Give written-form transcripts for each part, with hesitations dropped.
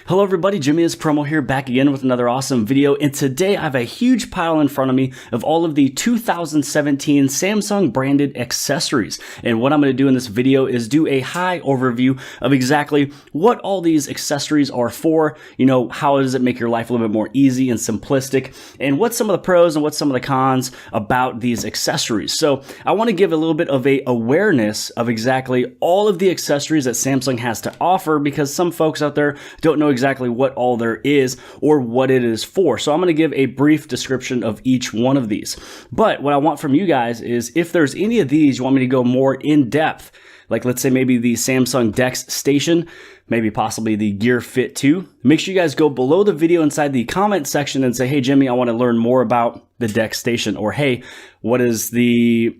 Hello everybody, jimmyispromo here, back again with another awesome video, and today I have a huge pile in front of me of all of the 2017 Samsung branded accessories. And what I'm going to do in this video is do a high overview of exactly what all these accessories are for, how does it make your life a little bit more easy and simplistic, and what's some of the pros and what's some of the cons about these accessories. So I want to give a little bit of a awareness of exactly all of the accessories that Samsung has to offer, because some folks out there don't know exactly what all there is or what it is for. So I'm going to give a brief description of each one of these. But what I want from you guys is, if there's any of these you want me to go more in depth, like let's say maybe the Samsung DeX Station, maybe possibly the Gear Fit 2, make sure you guys go below the video inside the comment section and say, hey Jimmy, I want to learn more about the DeX Station, or hey, what is the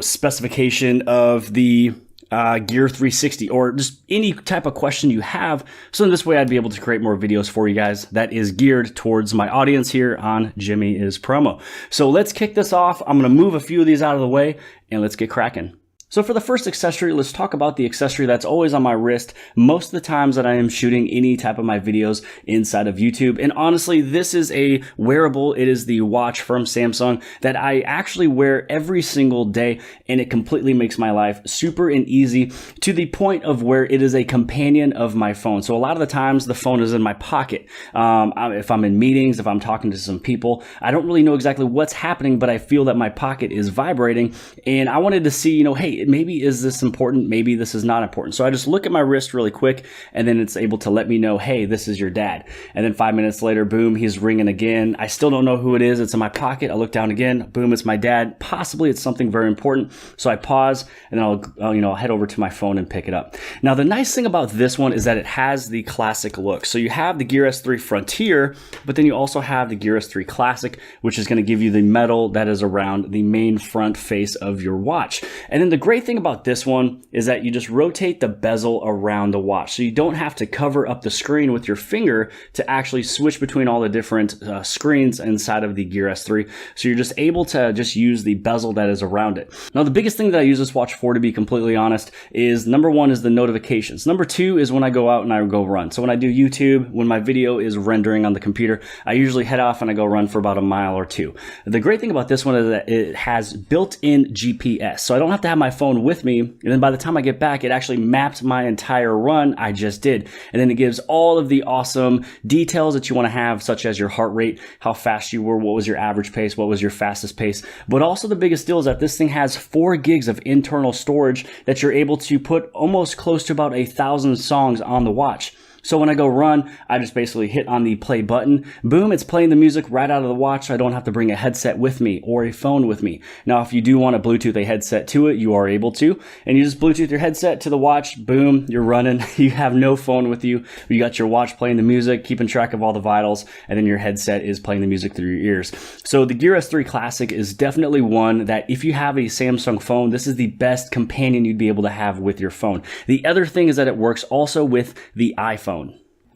specification of the Gear 360, or just any type of question you have. So in this way, I'd be able to create more videos for you guys that is geared towards my audience here on Jimmy is Promo. So let's kick this off. I'm going to move a few of these out of the way and let's get cracking. So for the first accessory, let's talk about the accessory that's always on my wrist most of the times that I am shooting any type of my videos inside of YouTube. And honestly, this is a wearable. It is the watch from Samsung that I actually wear every single day, and it completely makes my life super and easy, to the point of where it is a companion of my phone. So a lot of the times the phone is in my pocket. If I'm in meetings, if I'm talking to some people, I don't really know exactly what's happening, but I feel that my pocket is vibrating, and I wanted to see, hey, maybe is this important? Maybe this is not important. So I just look at my wrist really quick, and then it's able to let me know, hey, this is your dad. And then 5 minutes later, boom, he's ringing again. I still don't know who it is. It's in my pocket. I look down again, boom, it's my dad. Possibly it's something very important. So I pause, and then I'll head over to my phone and pick it up. Now, the nice thing about this one is that it has the classic look. So you have the Gear S3 Frontier, but then you also have the Gear S3 Classic, which is going to give you the metal that is around the main front face of your watch. And then the great thing about this one is that you just rotate the bezel around the watch. So you don't have to cover up the screen with your finger to actually switch between all the different screens inside of the Gear S3. So you're just able to just use the bezel that is around it. Now, the biggest thing that I use this watch for, to be completely honest, is number one is the notifications. Number two is when I go out and I go run. So when I do YouTube, when my video is rendering on the computer, I usually head off and I go run for about a mile or two. The great thing about this one is that it has built-in GPS. So I don't have to have my phone with me, and then by the time I get back, it actually mapped my entire run I just did. And then it gives all of the awesome details that you want to have, such as your heart rate, how fast you were, what was your average pace, what was your fastest pace. But also the biggest deal is that this thing has 4 gigs of internal storage that you're able to put almost close to about 1,000 songs on the watch. So when I go run, I just basically hit on the play button. Boom, it's playing the music right out of the watch. I don't have to bring a headset with me or a phone with me. Now, if you do want to Bluetooth a headset to it, you are able to. And you just Bluetooth your headset to the watch. Boom, you're running. You have no phone with you. You got your watch playing the music, keeping track of all the vitals, and then your headset is playing the music through your ears. So the Gear S3 Classic is definitely one that, if you have a Samsung phone, this is the best companion you'd be able to have with your phone. The other thing is that it works also with the iPhone.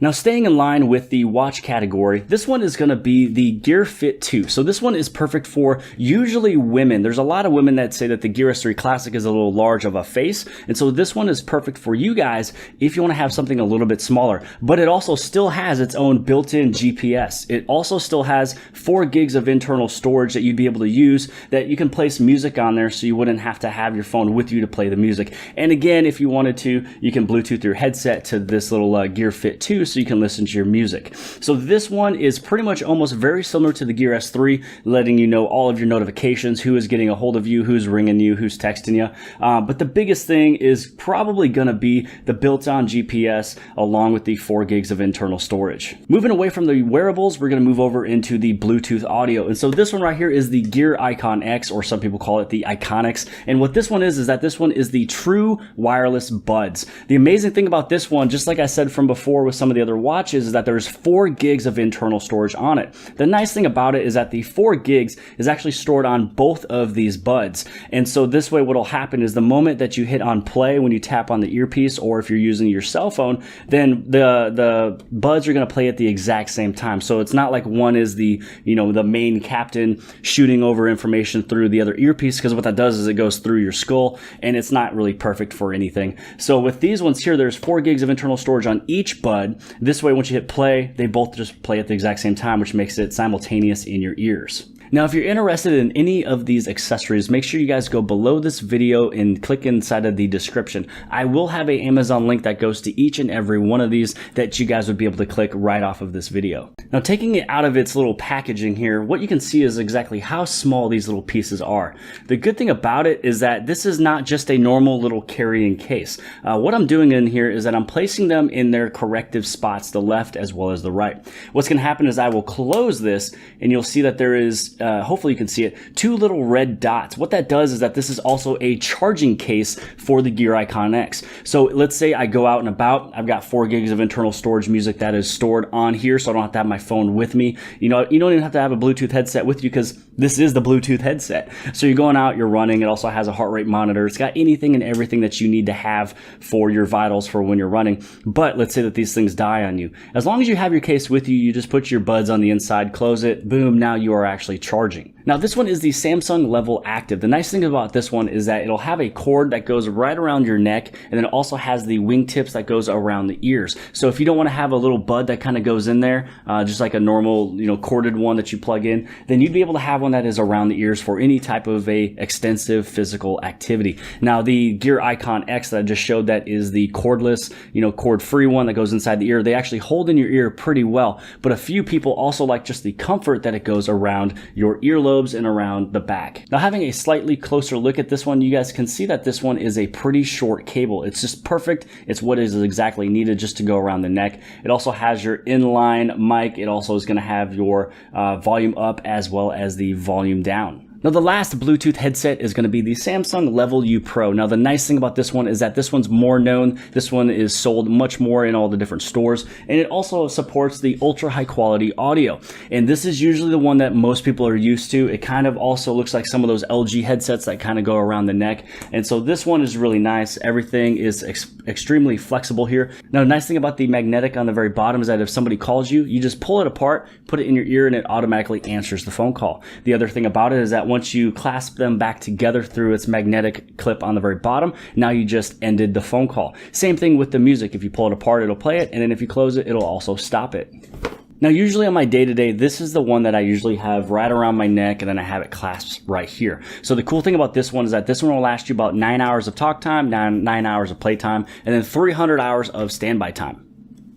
Now, staying in line with the watch category, this one is going to be the Gear Fit 2. So this one is perfect for usually women. There's a lot of women that say that the Gear S3 Classic is a little large of a face. And so this one is perfect for you guys if you want to have something a little bit smaller. But it also still has its own built-in GPS. It also still has 4 gigs of internal storage that you'd be able to use, that you can place music on there, so you wouldn't have to have your phone with you to play the music. And again, if you wanted to, you can Bluetooth your headset to this little Gear Fit 2, so you can listen to your music. So this one is pretty much almost very similar to the Gear S3, letting you know all of your notifications, who is getting a hold of you, who's ringing you, who's texting you. But the biggest thing is probably going to be the built-on GPS, along with the 4 gigs of internal storage. Moving away from the wearables, we're going to move over into the Bluetooth audio. And so this one right here is the Gear Icon X, or some people call it the Iconics. And what this one is that this one is the true wireless buds. The amazing thing about this one, just like I said from before with some of the other watches, is that there's 4 gigs of internal storage on it. The nice thing about it is that the 4 gigs is actually stored on both of these buds. And so this way, what'll happen is the moment that you hit on play, when you tap on the earpiece, or if you're using your cell phone, then the buds are going to play at the exact same time. So it's not like one is the main captain shooting over information through the other earpiece, because what that does is it goes through your skull, and it's not really perfect for anything. So with these ones here, there's 4 gigs of internal storage on each bud, This way, once you hit play, they both just play at the exact same time, which makes it simultaneous in your ears. Now, if you're interested in any of these accessories, make sure you guys go below this video and click inside of the description. I will have an Amazon link that goes to each and every one of these that you guys would be able to click right off of this video. Now, taking it out of its little packaging here, what you can see is exactly how small these little pieces are. The good thing about it is that this is not just a normal little carrying case. What I'm doing in here is that I'm placing them in their corrective spots, the left as well as the right. What's going to happen is I will close this and you'll see that there is hopefully you can see it, two little red dots. What that does is that this is also a charging case for the Gear Icon X. So let's say I go out and about, I've got 4 gigs of internal storage music that is stored on here, so I don't have to have my phone with me. You know, you don't even have to have a Bluetooth headset with you because this is the Bluetooth headset. So you're going out, you're running, it also has a heart rate monitor. It's got anything and everything that you need to have for your vitals for when you're running. But let's say that these things die on you. As long as you have your case with you, you just put your buds on the inside, close it, boom, now you are actually charging. Now this one is the Samsung Level Active. The nice thing about this one is that it'll have a cord that goes right around your neck, and then it also has the wingtips that goes around the ears. So if you don't want to have a little bud that kind of goes in there, just like a normal, corded one that you plug in, then you'd be able to have one that is around the ears for any type of a extensive physical activity. Now the Gear Icon X that I just showed, that is the cordless, cord-free one that goes inside the ear. They actually hold in your ear pretty well, but a few people also like just the comfort that it goes around your earlobe and around the back. Now, having a slightly closer look at this one, you guys can see that this one is a pretty short cable. It's just perfect. It's what is exactly needed just to go around the neck. It also has your inline mic. It also is going to have your volume up as well as the volume down. Now the last Bluetooth headset is going to be the Samsung Level U Pro. Now the nice thing about this one is that this one's more known. This one is sold much more in all the different stores, and it also supports the ultra high quality audio. And this is usually the one that most people are used to. It kind of also looks like some of those LG headsets that kind of go around the neck. And so this one is really nice. Everything is extremely flexible here. Now the nice thing about the magnetic on the very bottom is that if somebody calls you, you just pull it apart, put it in your ear, and it automatically answers the phone call. The other thing about it is that once you clasp them back together through its magnetic clip on the very bottom, now you just ended the phone call. Same thing with the music. If you pull it apart, it'll play it, and then if you close it, it'll also stop it. Now, usually on my day-to-day, this is the one that I usually have right around my neck, and then I have it clasped right here. So the cool thing about this one is that this one will last you about 9 hours of talk time, 9 hours of playtime, and then 300 hours of standby time.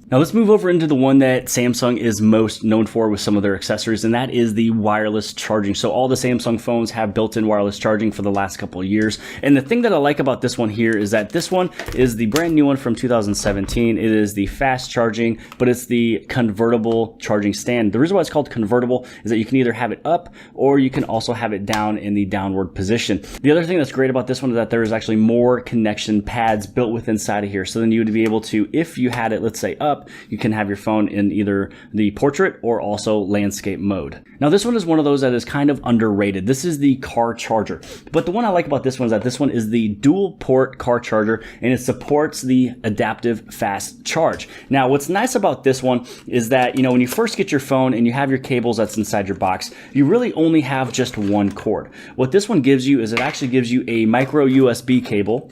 Now let's move over into the one that Samsung is most known for with some of their accessories, and that is the wireless charging. So all the Samsung phones have built-in wireless charging for the last couple of years. And the thing that I like about this one here is that this one is the brand new one from 2017. It is the fast charging, but it's the convertible charging stand. The reason why it's called convertible is that you can either have it up or you can also have it down in the downward position. The other thing that's great about this one is that there is actually more connection pads built within inside of here. So then you would be able to, if you had it, let's say up, you can have your phone in either the portrait or also landscape mode. Now this one is one of those that is kind of underrated. This is the car charger. But the one I like about this one is that this one is the dual port car charger, and it supports the adaptive fast charge. Now what's nice about this one is that, when you first get your phone and you have your cables that's inside your box, you really only have just one cord. What this one gives you is it actually gives you a micro USB cable.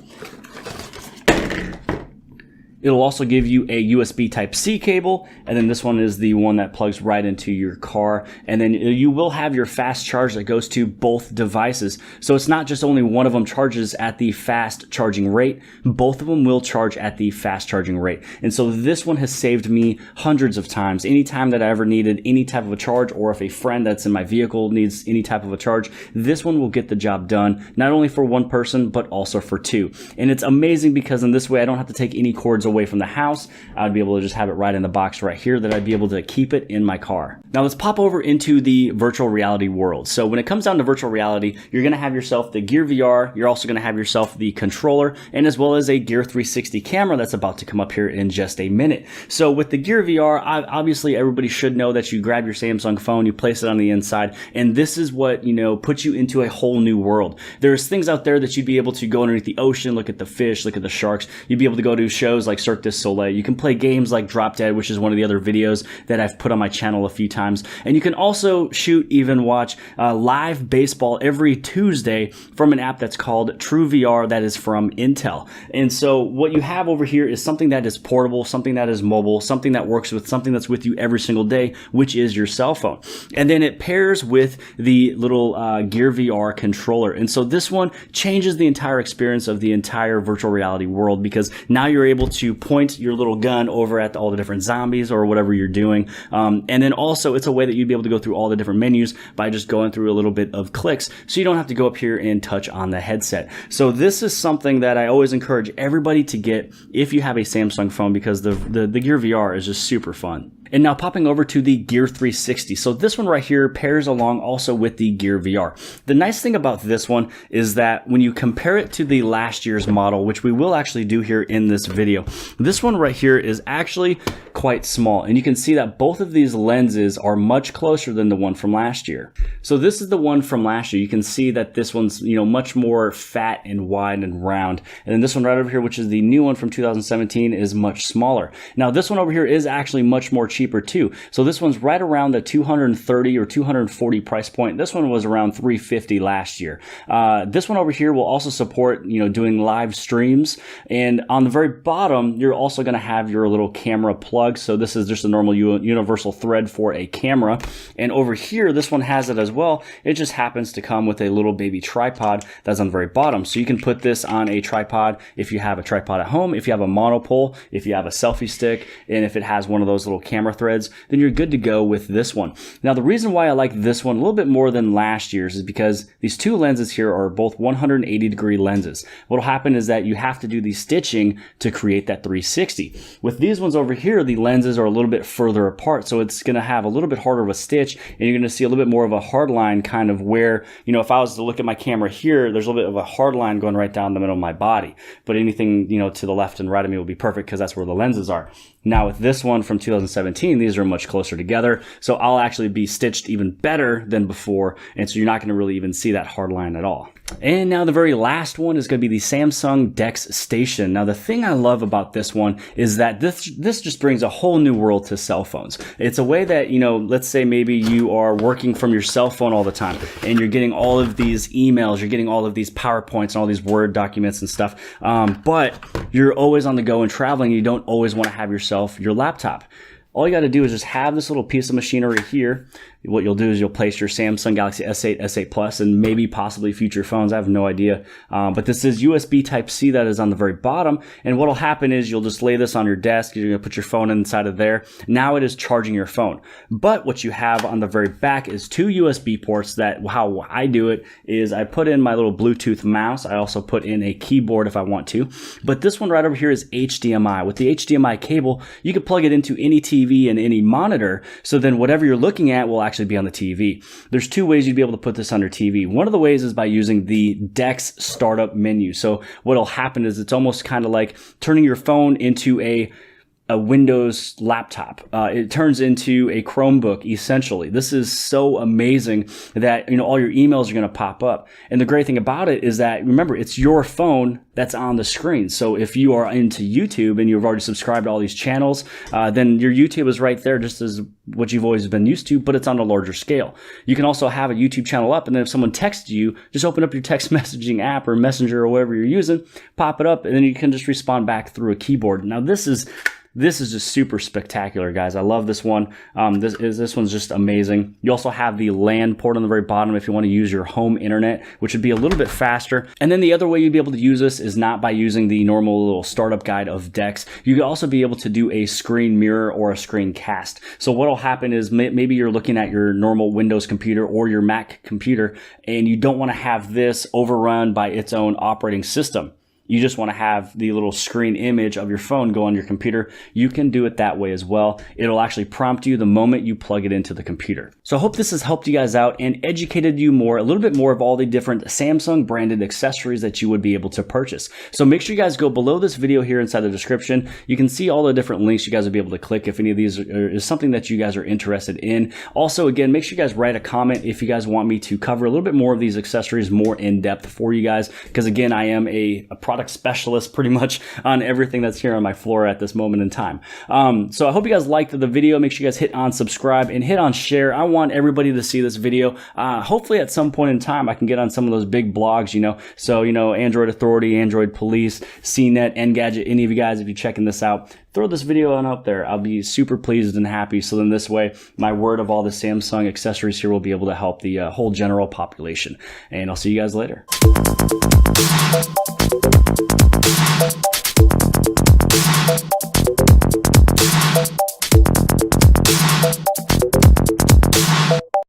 It'll also give you a USB Type-C cable, and then this one is the one that plugs right into your car. And then you will have your fast charge that goes to both devices. So it's not just only one of them charges at the fast charging rate, both of them will charge at the fast charging rate. And so this one has saved me hundreds of times. Anytime that I ever needed any type of a charge, or if a friend that's in my vehicle needs any type of a charge, this one will get the job done, not only for one person, but also for two. And it's amazing because in this way, I don't have to take any cords away from the house. I'd be able to just have it right in the box right here, that I'd be able to keep it in my car. Now let's pop over into the virtual reality world. So when it comes down to virtual reality, you're going to have yourself the Gear VR. You're also going to have yourself the controller, and as well as a Gear 360 camera that's about to come up here in just a minute. So with the Gear VR, obviously everybody should know that you grab your Samsung phone, you place it on the inside, and this is what, puts you into a whole new world. There's things out there that you'd be able to go underneath the ocean, look at the fish, look at the sharks. You'd be able to go to shows like like Cirque du Soleil. You can play games like Drop Dead, which is one of the other videos that I've put on my channel a few times. And you can also even watch live baseball every Tuesday from an app that's called TrueVR that is from Intel. And so what you have over here is something that is portable, something that is mobile, something that works with something that's with you every single day, which is your cell phone. And then it pairs with the little Gear VR controller. And so this one changes the entire experience of the entire virtual reality world, because now you're able to point your little gun over at all the different zombies or whatever you're doing. And then also it's a way that you'd be able to go through all the different menus by just going through a little bit of clicks, so you don't have to go up here and touch on the headset. So this is something that I always encourage everybody to get if you have a Samsung phone, because the Gear VR is just super fun. And now popping over to the Gear 360. So this one right here pairs along also with the Gear VR. The nice thing about this one is that when you compare it to the last year's model, which we will actually do here in this video, this one right here is actually quite small. And you can see that both of these lenses are much closer than the one from last year. So this is the one from last year. You can see that this one's, much more fat and wide and round. And then this one right over here, which is the new one from 2017, is much smaller. Now this one over here is actually much more cheaper too. So this one's right around the 230 or 240 price point. This one was around 350 last year. This one over here will also support, doing live streams. And on the very bottom, you're also going to have your little camera plug. So this is just a normal universal thread for a camera. And over here, this one has it as well. It just happens to come with a little baby tripod that's on the very bottom. So you can put this on a tripod if you have a tripod at home, if you have a monopole, if you have a selfie stick, and if it has one of those little camera threads, then you're good to go with this one. Now, the reason why I like this one a little bit more than last year's is because these two lenses here are both 180-degree lenses. What'll happen is that you have to do the stitching to create that 360. With these ones over here, the lenses are a little bit further apart, so it's going to have a little bit harder of a stitch, and you're going to see a little bit more of a hard line, kind of where, if I was to look at my camera here, there's a little bit of a hard line going right down the middle of my body. But anything, to the left and right of me will be perfect, because that's where the lenses are. Now with this one from 2017, these are much closer together, so I'll actually be stitched even better than before, and so you're not going to really even see that hard line at all. And now the very last one is going to be the Samsung DeX Station. Now the thing I love about this one is that this just brings a whole new world to cell phones. It's a way that, let's say maybe you are working from your cell phone all the time and you're getting all of these emails, you're getting all of these PowerPoints and all these Word documents and stuff, but you're always on the go and traveling. You don't always want to have your laptop. All you got to do is just have this little piece of machinery here. What you'll do is you'll place your Samsung Galaxy S8, S8 Plus, and maybe possibly future phones. I have no idea. But this is USB Type-C that is on the very bottom. And what'll happen is you'll just lay this on your desk. You're going to put your phone inside of there. Now it is charging your phone. But what you have on the very back is two USB ports that, how I do it is I put in my little Bluetooth mouse. I also put in a keyboard if I want to. But this one right over here is HDMI. With the HDMI cable, you can plug it into any TV and any monitor. So then whatever you're looking at will actually be on the TV. There's two ways you'd be able to put this on your TV. One of the ways is by using the DeX startup menu. So what'll happen is it's almost kind of like turning your phone into a Windows laptop. It turns into a Chromebook, essentially. This is so amazing that, all your emails are going to pop up. And the great thing about it is that, remember, it's your phone that's on the screen. So if you are into YouTube and you've already subscribed to all these channels, then your YouTube is right there, just as what you've always been used to, but it's on a larger scale. You can also have a YouTube channel up, and then if someone texts you, just open up your text messaging app or Messenger or whatever you're using, pop it up, and then you can just respond back through a keyboard. Now this is just super spectacular, guys. I love this one. This one's just amazing. You also have the LAN port on the very bottom if you want to use your home internet, which would be a little bit faster. And then the other way you'd be able to use this is not by using the normal little startup guide of DeX. You could also be able to do a screen mirror or a screen cast. So what'll happen is maybe you're looking at your normal Windows computer or your Mac computer, and you don't want to have this overrun by its own operating system. You just want to have the little screen image of your phone go on your computer. You can do it that way as well. It'll actually prompt you the moment you plug it into the computer. So I hope this has helped you guys out and educated you more, a little bit more of all the different Samsung branded accessories that you would be able to purchase. So make sure you guys go below this video here inside the description. You can see all the different links you guys will be able to click if any of these is something that you guys are interested in. Also, again, make sure you guys write a comment if you guys want me to cover a little bit more of these accessories more in depth for you guys, because again, I am a product product specialist pretty much on everything that's here on my floor at this moment in time. So I hope you guys liked the video. Make sure you guys hit on subscribe and hit on share. I want everybody to see this video. Hopefully at some point in time I can get on some of those big blogs, so Android Authority, Android Police, CNET, Engadget, any of you guys, if you're checking this out, throw this video on up there. I'll be super pleased and happy. So then this way, my word of all the Samsung accessories here will be able to help the whole general population. And I'll see you guys later.